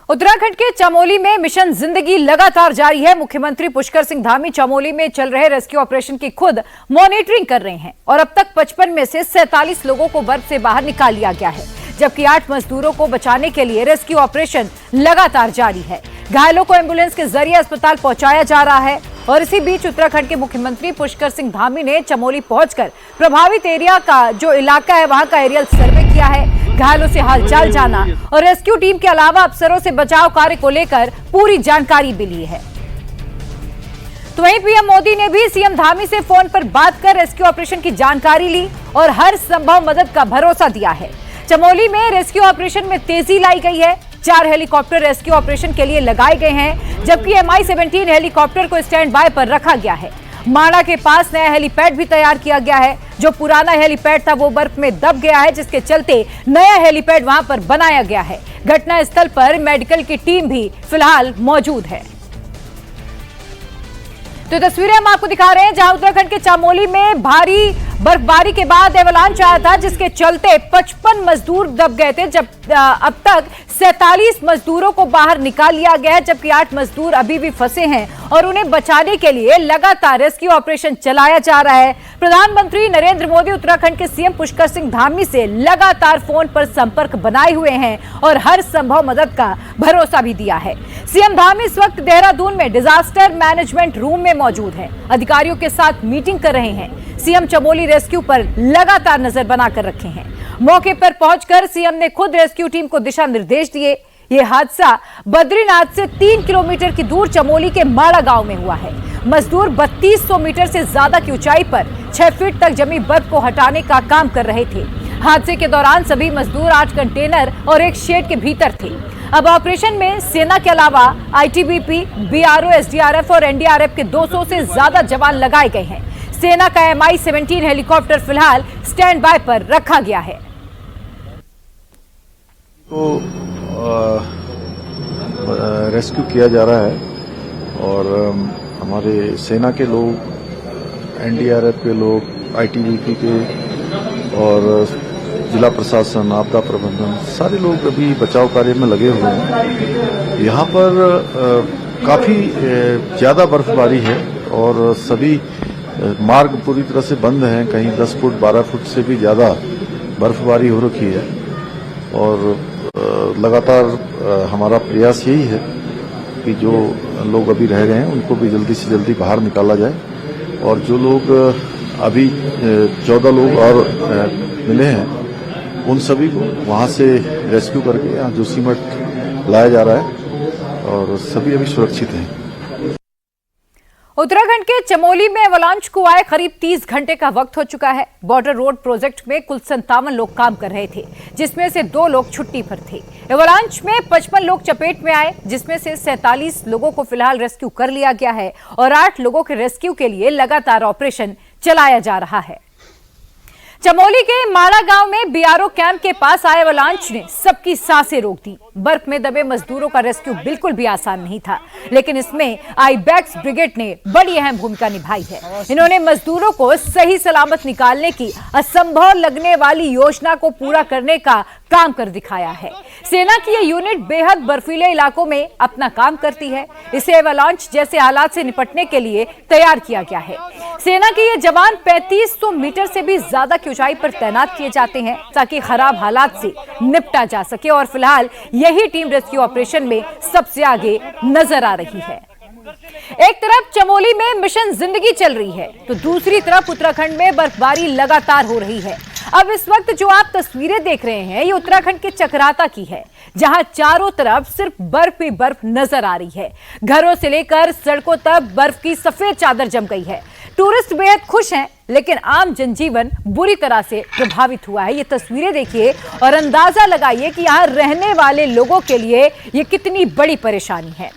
उत्तराखंड के चमोली में मिशन जिंदगी लगातार जारी है। मुख्यमंत्री पुष्कर सिंह धामी चमोली में चल रहे रेस्क्यू ऑपरेशन की खुद मॉनिटरिंग कर रहे हैं और अब तक 55 में से 47 लोगों को बर्फ से बाहर निकाल लिया गया है, जबकि 8 मजदूरों को बचाने के लिए रेस्क्यू ऑपरेशन लगातार जारी है। घायलों को एम्बुलेंस के जरिए अस्पताल पहुंचाया जा रहा है और इसी बीच उत्तराखंड के मुख्यमंत्री पुष्कर सिंह धामी ने चमोली पहुंचकर प्रभावित एरिया का जो इलाका है वहां का एरियल सर्वे किया है, घायलों से हालचाल जाना और रेस्क्यू टीम के अलावा अफसरों से बचाव कार्य को लेकर पूरी जानकारी भी ली है। तो वहीं पीएम मोदी ने भी सीएम धामी से फोन पर बात कर रेस्क्यू ऑपरेशन की जानकारी ली और हर संभव मदद का भरोसा दिया है। चमोली में रेस्क्यू ऑपरेशन में तेजी लाई गई है। 4 हेलीकॉप्टर रेस्क्यू ऑपरेशन के लिए लगाए गए हैं, जबकि MI-17 हेलीकॉप्टर को स्टैंड बाय पर रखा गया है। माड़ा के पास नया हेलीपैड भी तैयार किया गया है। जो पुराना हेलीपैड था वो बर्फ में दब गया है, जिसके चलते नया हेलीपैड वहां पर बनाया गया है। घटनास्थल पर मेडिकल की टीम भी फिलहाल मौजूद है। तो तस्वीरें हम आपको दिखा रहे हैं जहां उत्तराखंड के चमोली में भारी बर्फबारी के बाद एवलांच आया था, जिसके चलते 55 मजदूर दब गए थे। जब अब तक 47 मजदूरों को बाहर निकाल लिया गया है, जबकि 8 मजदूर अभी भी फंसे हैं और उन्हें बचाने के लिए लगातार रेस्क्यू ऑपरेशन चलाया जा रहा है। प्रधानमंत्री नरेंद्र मोदी उत्तराखंड के सीएम पुष्कर सिंह धामी से लगातार फोन पर संपर्क बनाए हुए हैं और हर संभव मदद का भरोसा भी दिया है। सीएम धामी इस वक्त देहरादून में डिजास्टर मैनेजमेंट रूम में मौजूद हैं, अधिकारियों के साथ मीटिंग कर रहे हैं। सीएम चमोली रेस्क्यू पर लगातार नजर बनाकर रखे हैं। मौके पर पहुंचकर सीएम ने खुद रेस्क्यू टीम को दिशा निर्देश दिए। यह हादसा बद्रीनाथ से 3 किलोमीटर की दूर चमोली के माड़ा गांव में हुआ है। मजदूर 3200 मीटर से ज्यादा की ऊंचाई पर 6 फीट तक जमी बर्फ को हटाने का काम कर रहे थे। हादसे के दौरान सभी मजदूर 8 कंटेनर और एक शेड के भीतर थे। अब ऑपरेशन में सेना के अलावा ITBP, BRO, SDRF और NDRF के 200 से ज्यादा जवान लगाए गए हैं। सेना का MI-17 हेलीकॉप्टर फिलहाल स्टैंड बाय पर रखा गया है। तो रेस्क्यू किया जा रहा है और हमारे सेना के लोग, NDRF के लोग, ITBP के और जिला प्रशासन, आपदा प्रबंधन, सारे लोग अभी बचाव कार्य में लगे हुए हैं। यहाँ पर काफी ज्यादा बर्फबारी है और सभी मार्ग पूरी तरह से बंद हैं। कहीं 10 फुट 12 फुट से भी ज्यादा बर्फबारी हो रखी है और लगातार हमारा प्रयास यही है कि जो लोग अभी रह गए हैं उनको भी जल्दी से जल्दी बाहर निकाला जाए और जो लोग अभी 14 लोग और मिले हैं उन सभी को वहां से रेस्क्यू करके यहाँ जोशीमठ लाया जा रहा है और सभी अभी सुरक्षित हैं। उत्तराखंड के चमोली में एवलांच को आए करीब 30 घंटे का वक्त हो चुका है। बॉर्डर रोड प्रोजेक्ट में कुल 57 लोग काम कर रहे थे, जिसमें से 2 लोग छुट्टी पर थे। एवलांच में 55 लोग चपेट में आए, जिसमें से 47 लोगों को फिलहाल रेस्क्यू कर लिया गया है और 8 लोगों के रेस्क्यू के लिए लगातार ऑपरेशन चलाया जा रहा है। चमोली के माड़ा गांव में BRO कैंप के पास आए एवलांच ने सबकी सांसें रोक दी। बर्फ में दबे मजदूरों का रेस्क्यू बिल्कुल भी आसान नहीं था, लेकिन इसमें आईबैक्स ब्रिगेड ने बड़ी अहम भूमिका निभाई है। इन्होंने मजदूरों को सही सलामत निकालने की असंभव लगने वाली योजना को पूरा करने का काम कर दिखाया है। सेना की यह यूनिट बेहद बर्फीले इलाकों में अपना काम करती है। इसे एवलांच जैसे हालात से निपटने के लिए तैयार किया गया है। सेना के ये जवान 3500 मीटर से भी ज्यादा की ऊंचाई पर तैनात किए जाते हैं ताकि खराब हालात से निपटा जा सके और फिलहाल यही टीम रेस्क्यू ऑपरेशन में सबसे आगे नजर आ रही है। एक तरफ चमोली में मिशन जिंदगी चल रही है, तो दूसरी तरफ उत्तराखंड में बर्फबारी लगातार हो रही है। अब इस वक्त जो आप तस्वीरें देख रहे हैं ये उत्तराखंड के चकराता की है, जहां चारों तरफ सिर्फ बर्फ ही बर्फ नजर आ रही है। घरों से लेकर सड़कों तक बर्फ की सफेद चादर जम गई है। टूरिस्ट बेहद खुश हैं, लेकिन आम जनजीवन बुरी तरह से प्रभावित हुआ है। ये तस्वीरें देखिए और अंदाजा लगाइए कि यहाँ रहने वाले लोगों के लिए ये कितनी बड़ी परेशानी है।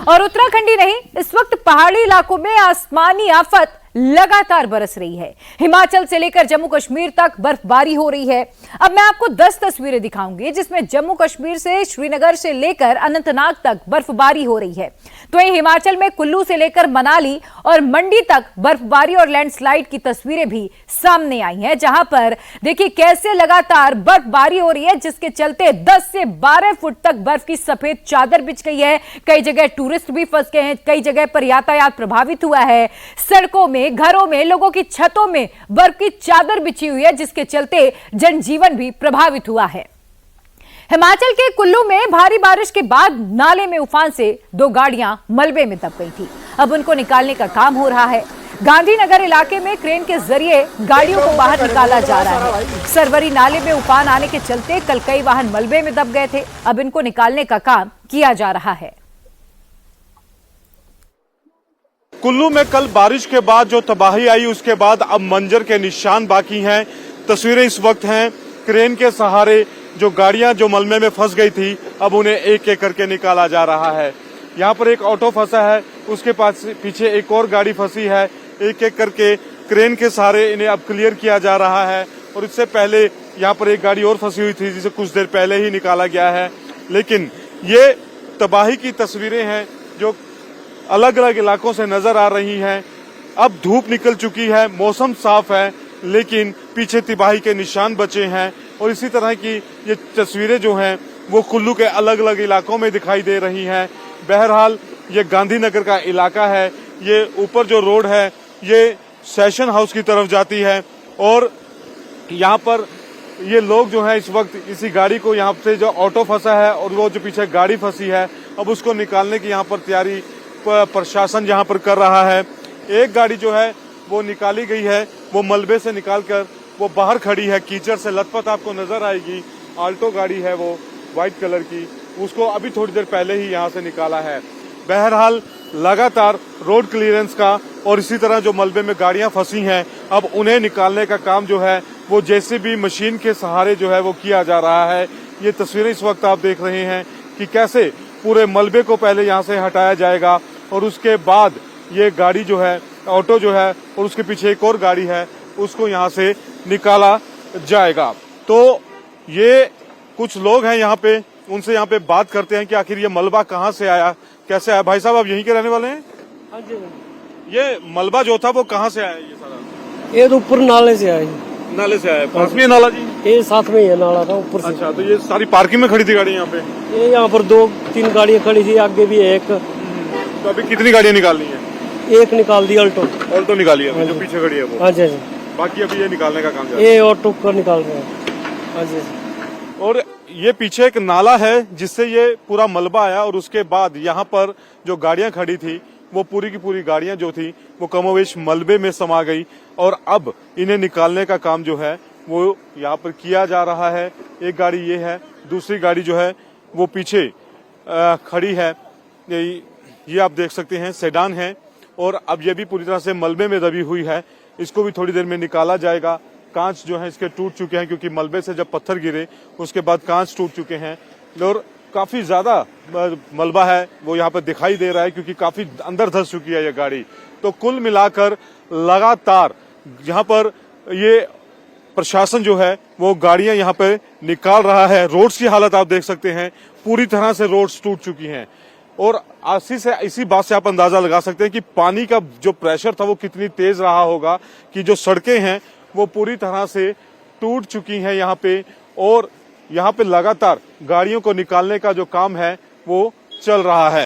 और उत्तराखंड ही नहीं, इस वक्त पहाड़ी इलाकों में आसमानी आफत लगातार बरस रही है। हिमाचल से लेकर जम्मू कश्मीर तक बर्फबारी हो रही है। अब मैं आपको 10 तस्वीरें दिखाऊंगी जिसमें जम्मू कश्मीर से श्रीनगर से लेकर अनंतनाग तक बर्फबारी हो रही है। तो ये हिमाचल में कुल्लू से लेकर मनाली और मंडी तक बर्फबारी और लैंडस्लाइड की तस्वीरें भी सामने आई हैं, जहां पर देखिए कैसे लगातार बर्फबारी हो रही है, जिसके चलते 10 से 12 फुट तक बर्फ की सफेद चादर बिछ गई है। कई जगह टूरिस्ट भी फंस गए हैं, कई जगह पर यातायात प्रभावित हुआ है। सड़कों में, घरों में, लोगों की छतों में बर्फ की चादर बिछी हुई है, जिसके चलते जनजीवन भी प्रभावित हुआ है। हिमाचल के कुल्लू में भारी बारिश के बाद नाले में उफान से 2 गाड़ियां मलबे में दब गई थी। अब उनको निकालने का काम हो रहा है। गांधीनगर इलाके में क्रेन के जरिए गाड़ियों को बाहर निकाला जा रहा है। सरवरी नाले में उफान आने के चलते कल कई वाहन मलबे में दब गए थे। अब इनको निकालने का काम किया जा रहा है। कुल्लू में कल बारिश के बाद जो तबाही आई, उसके बाद अब मंजर के निशान बाकी हैं। तस्वीरें इस वक्त हैं क्रेन के सहारे जो गाड़ियां जो मलबे में फंस गई थी, अब उन्हें एक एक करके निकाला जा रहा है। यहाँ पर एक ऑटो फंसा है, उसके पास पीछे एक और गाड़ी फंसी है। एक एक करके क्रेन के सहारे इन्हें अब क्लियर किया जा रहा है। और इससे पहले यहाँ पर एक गाड़ी और फंसी हुई थी, जिसे कुछ देर पहले ही निकाला गया है। लेकिन ये तबाही की तस्वीरें हैं जो अलग अलग इलाकों से नजर आ रही हैं। अब धूप निकल चुकी है, मौसम साफ है, लेकिन पीछे तबाही के निशान बचे हैं। और इसी तरह की ये तस्वीरें जो हैं वो कुल्लू के अलग अलग इलाकों में दिखाई दे रही हैं। बहरहाल ये गांधीनगर का इलाका है। ये ऊपर जो रोड है ये सेशन हाउस की तरफ जाती है और यहाँ पर ये लोग जो हैं इस वक्त इसी गाड़ी को, यहाँ से जो ऑटो फंसा है और वो जो पीछे गाड़ी फंसी है, अब उसको निकालने की यहाँ पर तैयारी प्रशासन यहाँ पर कर रहा है। एक गाड़ी जो है वो निकाली गई है, वो मलबे से निकालकर वो बाहर खड़ी है, कीचड़ से लथपथ आपको नजर आएगी। आल्टो गाड़ी है वो व्हाइट कलर की, उसको अभी थोड़ी देर पहले ही यहाँ से निकाला है। बहरहाल लगातार रोड क्लियरेंस का और इसी तरह जो मलबे में गाड़ियां फंसी हैं, अब उन्हें निकालने का काम जो है वो जेसीबी मशीन के सहारे जो है वो किया जा रहा है। ये तस्वीरें इस वक्त आप देख रहे हैं कि कैसे पूरे मलबे को पहले यहाँ से हटाया जाएगा और उसके बाद ये गाड़ी जो है, ऑटो जो है और उसके पीछे एक और गाड़ी है, उसको यहाँ से निकाला जाएगा। तो ये कुछ लोग हैं यहाँ पे, उनसे यहाँ पे बात करते हैं कि आखिर ये मलबा कहाँ से आया, कैसे आया। भाई साहब, आप यहीं के रहने वाले हैं? हाँ जी। ये मलबा जो था वो कहाँ से आया ये सारा? ये तो ऊपर नाले से आया। नाले से आया? पास में है नाला जी? ये साथ में ही है नाला था ऊपर से। अच्छा, तो ये सारी पार्किंग में खड़ी थी गाड़ी यहाँ पे? ये यहाँ पर 2-3 गाड़ियाँ खड़ी थी, आगे भी एक। तो अभी कितनी गाड़ियाँ निकालनी है? एक निकाल दी, अल्टो। ऑल्टो निकाली है जो पीछे खड़ी है वो? हाँ जी। बाकी अभी ये निकालने का काम चल रहा है। ये ऑटो का निकाल रहे हैं। हाँ जी। और ये पीछे एक नाला है जिससे ये पूरा मलबा आया और उसके बाद यहाँ पर जो गाड़ियां खड़ी थी वो पूरी की पूरी गाड़ियां जो थी वो कमोवेश मलबे में समा गई और अब इन्हें निकालने का काम जो है वो यहाँ पर किया जा रहा है। एक गाड़ी ये है, दूसरी गाड़ी जो है वो पीछे खड़ी है, ये आप देख सकते हैं सेडान है और अब ये भी पूरी तरह से मलबे में दबी हुई है। इसको भी थोड़ी देर में निकाला जाएगा। कांच जो है इसके टूट चुके हैं क्योंकि मलबे से जब पत्थर गिरे उसके बाद कांच टूट चुके हैं और काफी ज्यादा मलबा है वो यहाँ पर दिखाई दे रहा है क्योंकि काफी अंदर धंस चुकी है ये गाड़ी। तो कुल मिलाकर लगातार यहाँ पर ये प्रशासन जो है वो गाड़ियां यहाँ पे निकाल रहा है। रोड्स की हालत आप देख सकते हैं, पूरी तरह से रोड्स टूट चुकी हैं और इसी बात से आप अंदाजा लगा सकते हैं कि पानी का जो प्रेशर था वो कितनी तेज रहा होगा कि जो सड़कें हैं वो पूरी तरह से टूट चुकी हैं यहाँ पे और यहाँ पे लगातार गाड़ियों को निकालने का जो काम है वो चल रहा है।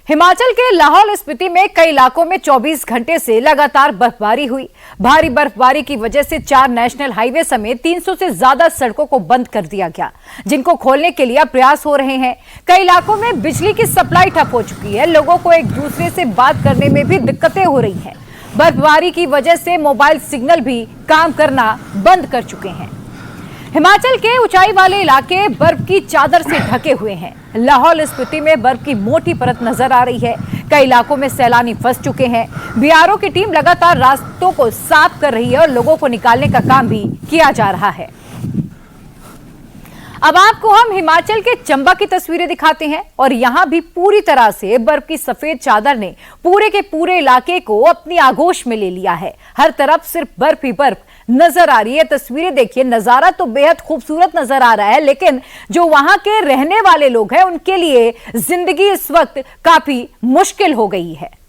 हिमाचल के लाहौल स्पीति में कई इलाकों में 24 घंटे से लगातार बर्फबारी हुई। भारी बर्फबारी की वजह से 4 नेशनल हाईवे समेत 300 से ज्यादा सड़कों को बंद कर दिया गया, जिनको खोलने के लिए प्रयास हो रहे हैं। कई इलाकों में बिजली की सप्लाई ठप हो चुकी है। लोगों को एक दूसरे से बात करने में भी दिक्कतें हो रही हैं। बर्फबारी की वजह से मोबाइल सिग्नल भी काम करना बंद कर चुके हैं। हिमाचल के ऊंचाई वाले इलाके बर्फ की चादर से ढके हुए हैं। लाहौल स्पीति में बर्फ की मोटी परत नजर आ रही है। कई इलाकों में सैलानी फंस चुके हैं। बीआरओ की टीम लगातार रास्तों को साफ कर रही है और लोगों को निकालने का काम भी किया जा रहा है। अब आपको हम हिमाचल के चंबा की तस्वीरें दिखाते हैं और यहां भी पूरी तरह से बर्फ की सफेद चादर ने पूरे के पूरे इलाके को अपनी आगोश में ले लिया है। हर तरफ सिर्फ बर्फ ही बर्फ नजर आ रही है। तस्वीरें देखिए, नजारा तो बेहद खूबसूरत नजर आ रहा है, लेकिन जो वहां के रहने वाले लोग हैं उनके लिए जिंदगी इस वक्त काफी मुश्किल हो गई है।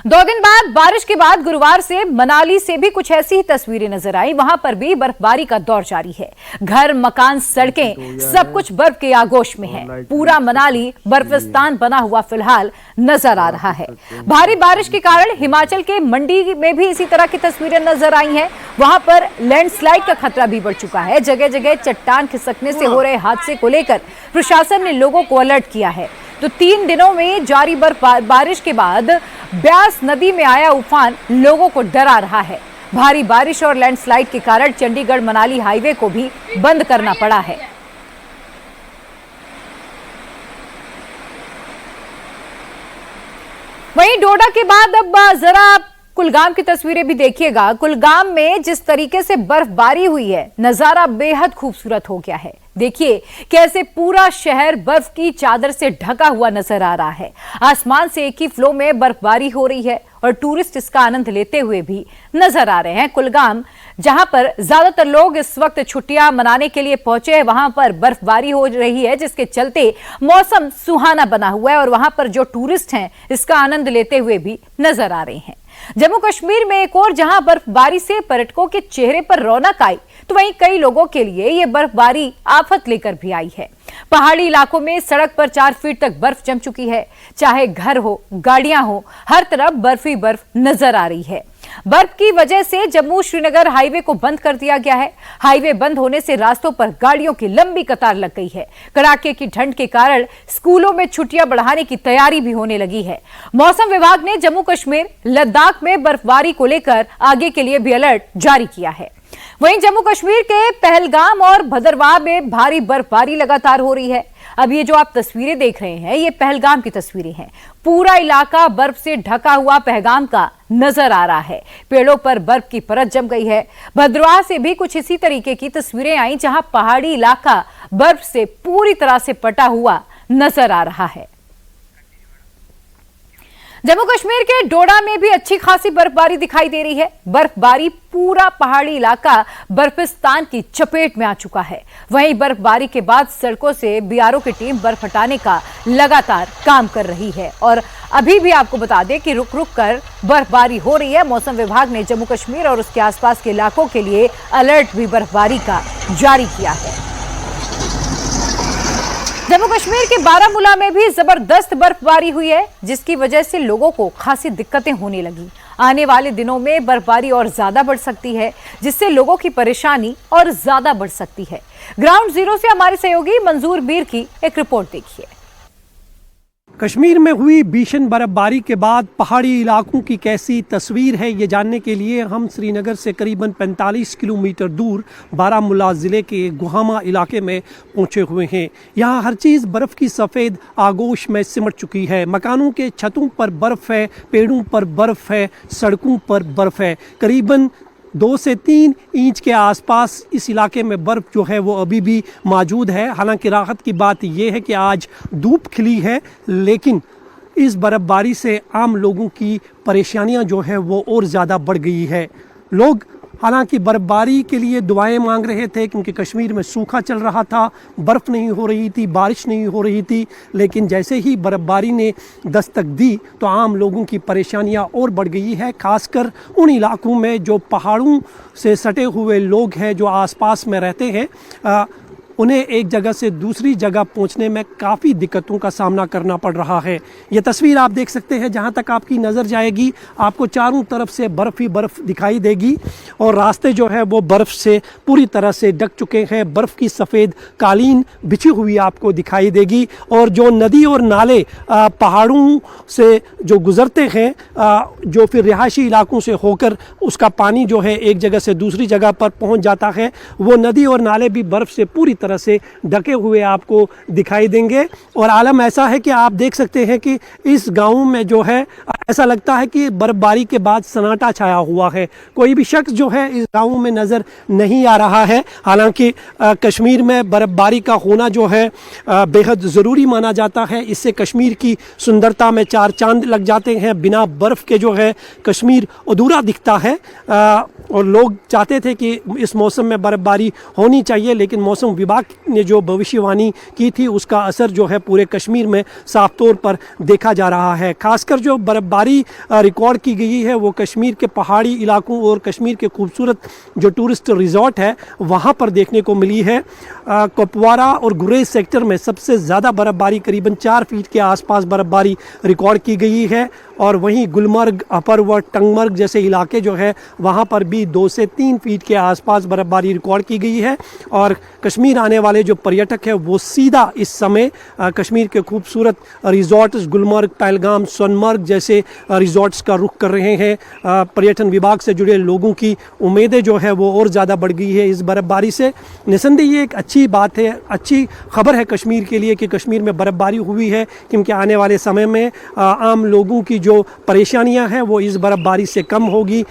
2 दिन बाद बारिश के बाद गुरुवार से मनाली से भी कुछ ऐसी ही तस्वीरें नजर आई। वहां पर भी बर्फबारी का दौर जारी है। घर, मकान, सड़कें सब कुछ बर्फ के आगोश में है। पूरा मनाली बर्फिस्तान बना हुआ फिलहाल नजर आ रहा है। भारी बारिश के कारण हिमाचल के मंडी में भी इसी तरह की तस्वीरें नजर आई हैं। वहां पर लैंडस्लाइड का खतरा भी बढ़ चुका है। जगह जगह चट्टान खिसकने से हो रहे हादसे को लेकर प्रशासन ने लोगों को अलर्ट किया है। तो 3 दिनों में जारी बारिश के बाद ब्यास नदी में आया उफान लोगों को डरा रहा है। भारी बारिश और लैंडस्लाइड के कारण चंडीगढ़ मनाली हाईवे को भी बंद करना पड़ा है। वहीं डोडा के बाद अब जरा कुलगाम की तस्वीरें भी देखिएगा। कुलगाम में जिस तरीके से बर्फबारी हुई है, नजारा बेहद खूबसूरत हो गया है। देखिए कैसे पूरा शहर बर्फ की चादर से ढका हुआ नजर आ रहा है। आसमान से एक ही फ्लो में बर्फबारी हो रही है और टूरिस्ट इसका आनंद लेते हुए भी नजर आ रहे हैं। कुलगाम, जहां पर ज्यादातर लोग इस वक्त छुट्टियां मनाने के लिए पहुंचे हैं, वहां पर बर्फबारी हो रही है, जिसके चलते मौसम सुहाना बना हुआ है और वहां पर जो टूरिस्ट हैं इसका आनंद लेते हुए भी नजर आ रहे हैं। जम्मू कश्मीर में एक और जहां बर्फबारी से पर्यटकों के चेहरे पर रौनक आई, तो वहीं कई लोगों के लिए यह बर्फबारी आफत लेकर भी आई है। पहाड़ी इलाकों में सड़क पर 4 फीट तक बर्फ जम चुकी है। चाहे घर हो, गाड़ियां हो, हर तरफ बर्फ ही बर्फ नजर आ रही है। बर्फ की वजह से जम्मू श्रीनगर हाईवे को बंद कर दिया गया है। हाईवे बंद होने से रास्तों पर गाड़ियों की लंबी कतार लग गई है। कड़ाके की ठंड के कारण स्कूलों में छुट्टियां बढ़ाने की तैयारी भी होने लगी है। मौसम विभाग ने जम्मू कश्मीर, लद्दाख में बर्फबारी को लेकर आगे के लिए भी अलर्ट जारी किया है। वहीं जम्मू कश्मीर के पहलगाम और भदरवाह में भारी बर्फबारी लगातार हो रही है। अब ये जो आप तस्वीरें देख रहे हैं, ये पहलगाम की तस्वीरें हैं। पूरा इलाका बर्फ से ढका हुआ पहलगाम का नजर आ रहा है। पेड़ों पर बर्फ की परत जम गई है। भदरवाह से भी कुछ इसी तरीके की तस्वीरें आई, जहां पहाड़ी इलाका बर्फ से पूरी तरह से पटा हुआ नजर आ रहा है। जम्मू कश्मीर के डोडा में भी अच्छी खासी बर्फबारी दिखाई दे रही है। बर्फबारी पूरा पहाड़ी इलाका बर्फिस्तान की चपेट में आ चुका है। वहीं बर्फबारी के बाद सड़कों से बीआरओ की टीम बर्फ हटाने का लगातार काम कर रही है और अभी भी आपको बता दें कि रुक रुक कर बर्फबारी हो रही है। मौसम विभाग ने जम्मू कश्मीर और उसके आसपास के इलाकों के लिए अलर्ट भी बर्फबारी का जारी किया है। जम्मू कश्मीर के बारामूला में भी जबरदस्त बर्फबारी हुई है, जिसकी वजह से लोगों को खासी दिक्कतें होने लगी। आने वाले दिनों में बर्फबारी और ज्यादा बढ़ सकती है, जिससे लोगों की परेशानी और ज्यादा बढ़ सकती है। ग्राउंड जीरो से हमारे सहयोगी मंजूर बीर की एक रिपोर्ट देखिए। कश्मीर में हुई भीषण बर्फबारी के बाद पहाड़ी इलाकों की कैसी तस्वीर है, ये जानने के लिए हम श्रीनगर से करीबन 45 किलोमीटर दूर बारामूला ज़िले के गुहामा इलाके में पहुंचे हुए हैं। यहाँ हर चीज़ बर्फ़ की सफ़ेद आगोश में सिमट चुकी है। मकानों के छतों पर बर्फ़ है, पेड़ों पर बर्फ़ है, सड़कों पर बर्फ़ है। करीबन 2 से 3 इंच के आसपास इस इलाके में बर्फ़ जो है वो अभी भी मौजूद है। हालांकि राहत की बात यह है कि आज धूप खिली है, लेकिन इस बर्फ़बारी से आम लोगों की परेशानियां जो है वो और ज़्यादा बढ़ गई है। लोग हालांकि बर्फबारी के लिए दुआएं मांग रहे थे, क्योंकि कश्मीर में सूखा चल रहा था, बर्फ़ नहीं हो रही थी, बारिश नहीं हो रही थी। लेकिन जैसे ही बर्फबारी ने दस्तक दी तो आम लोगों की परेशानियां और बढ़ गई है। खासकर उन इलाकों में जो पहाड़ों से सटे हुए लोग हैं, जो आसपास में रहते हैं, उन्हें एक जगह से दूसरी जगह पहुंचने में काफ़ी दिक्कतों का सामना करना पड़ रहा है। ये तस्वीर आप देख सकते हैं, जहां तक आपकी नज़र जाएगी आपको चारों तरफ से बर्फ़ ही बर्फ़ दिखाई देगी और रास्ते जो है वो बर्फ़ से पूरी तरह से ढक चुके हैं। बर्फ़ की सफ़ेद कालीन बिछी हुई आपको दिखाई देगी और जो नदी और नाले पहाड़ों से जो गुज़रते हैं, जो फिर रिहायशी इलाकों से होकर उसका पानी जो है एक जगह से दूसरी जगह पर पहुँच जाता है, वो नदी और नाले भी बर्फ़ से पूरी तरह से ढके हुए आपको दिखाई देंगे। और आलम ऐसा है कि आप देख सकते हैं कि इस गांव में जो है ऐसा लगता है कि बर्फबारी के बाद सन्नाटा छाया हुआ है, कोई भी शख्स जो है इस गांव में नज़र नहीं आ रहा है। हालांकि कश्मीर में बर्फबारी का होना जो है बेहद ज़रूरी माना जाता है, इससे कश्मीर की सुंदरता में चार चांद लग जाते हैं। बिना बर्फ़ के जो है कश्मीर अधूरा दिखता है और लोग चाहते थे कि इस मौसम में बर्फबारी होनी चाहिए, लेकिन मौसम विभाग ने जो भविष्यवाणी की थी उसका असर जो है पूरे कश्मीर में साफ तौर पर देखा जा रहा है। खासकर जो बर्फबारी रिकॉर्ड की गई है वो कश्मीर के पहाड़ी इलाकों और कश्मीर के खूबसूरत जो टूरिस्ट रिजॉर्ट है वहाँ पर देखने को मिली है। कुपवारा और गुरेज सेक्टर में सबसे ज़्यादा बर्फबारी करीबन 4 फीट के आसपास बर्फबारी रिकॉर्ड की गई है और वहीं गुलमर्ग, अपर व टंगमर्ग जैसे इलाके जो है वहाँ पर भी 2 से 3 फीट के आसपास बर्फबारी रिकॉर्ड की गई है। और कश्मीर आने वाले जो पर्यटक हैं वो सीधा इस समय कश्मीर के खूबसूरत रिजॉर्ट्स गुलमर्ग, पहलगाम, सोनमर्ग जैसे रिजॉर्ट्स का रुख कर रहे हैं। पर्यटन विभाग से जुड़े लोगों की उम्मीदें जो है वो और ज़्यादा बढ़ गई है इस बर्फबारी से। निसंदेह ये एक अच्छी बात है, अच्छी खबर है कश्मीर के लिए कि कश्मीर में बर्फबारी हुई है, क्योंकि आने वाले समय में आम लोगों की जो परेशानियां हैं वो इस बर्फबारी से कम होगी।